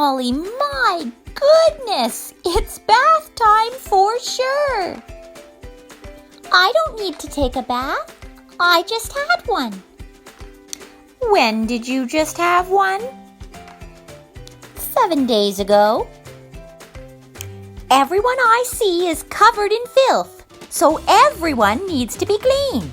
Molly, my goodness! It's bath time for sure! I don't need to take a bath. I just had one. When did you just have one? 7 days ago. Everyone I see is covered in filth, so everyone needs to be clean.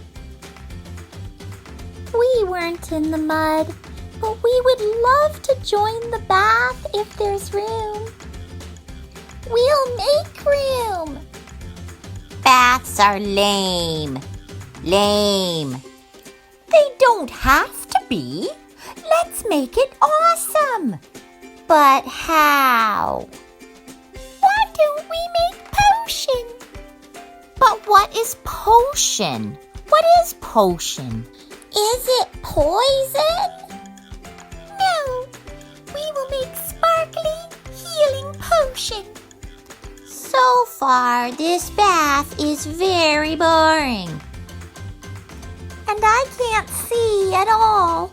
We weren't in the mud, but we would love to join the bath if there's room. We'll make room. Baths are lame. Lame. They don't have to be. Let's make it awesome. But how? Why don't we make potion? But what is potion? What is potion? Is it poison? No. We will make sparkly, healing potion. So far, this bath is very boring. And I can't see at all.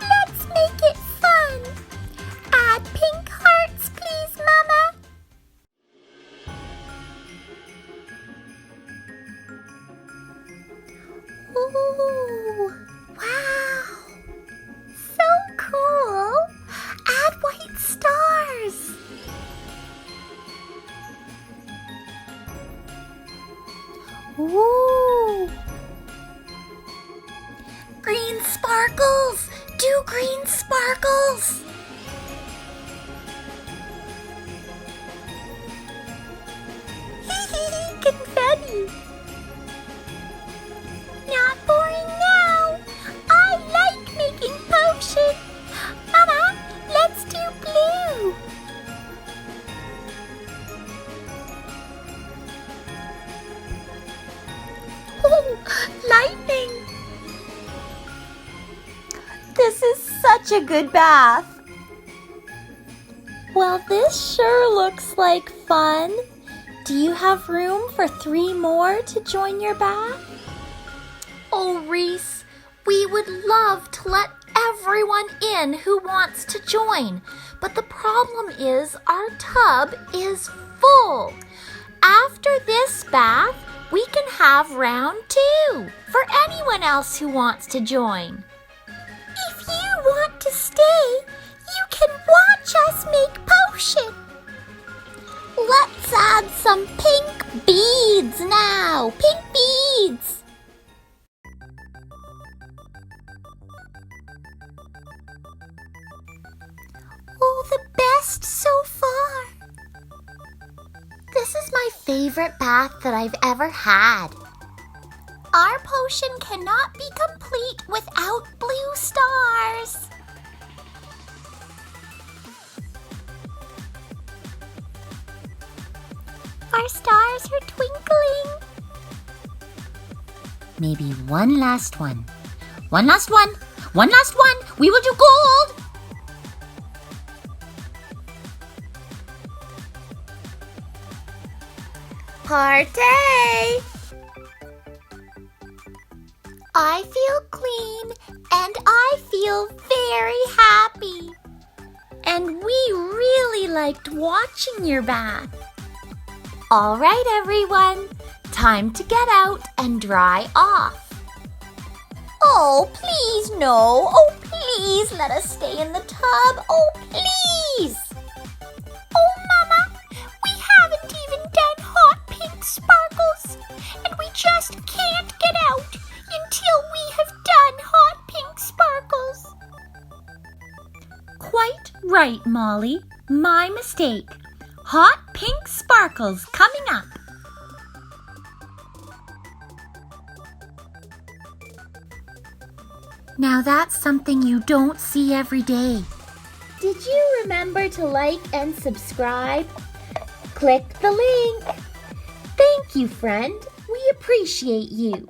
Let's make it fun. Add pink hearts, please, Mama. Ooh, wow. So cool. Add white stars. Ooh. Green sparkles. Do green sparkles. Confetti. Not boring now. I like making potion. Mama, let's do blue. Oh, lightning. This is such a good bath. Well, this sure looks like fun. Do you have room for 3 more to join your bath? Oh, Reese, we would love to let everyone in who wants to join, but the problem is our tub is full. After this bath, we can have round 2 for anyone else who wants to join. If you want to stay, you can watch us make potion. Let's add some pink beads now. Pink beads. Oh, the best so far. This is my favorite bath that I've ever had. Our potion cannot be complete without blue stars. Our stars are twinkling. Maybe one last one. One last one. One last one. We will do gold. Party! I feel clean and I feel very happy. And we really liked watching your bath. All right, everyone, time to get out and dry off. Oh, please, no. Oh, please, let us stay in the tub. Oh, please. Oh, Mama, we haven't even done hot pink sparkles, and we just can't get out until we have done hot pink sparkles. Quite right, Molly. My mistake. Hot pink sparkles coming up. Now that's something you don't see every day. Did you remember to like and subscribe? Click the link. Thank you, friend. We appreciate you.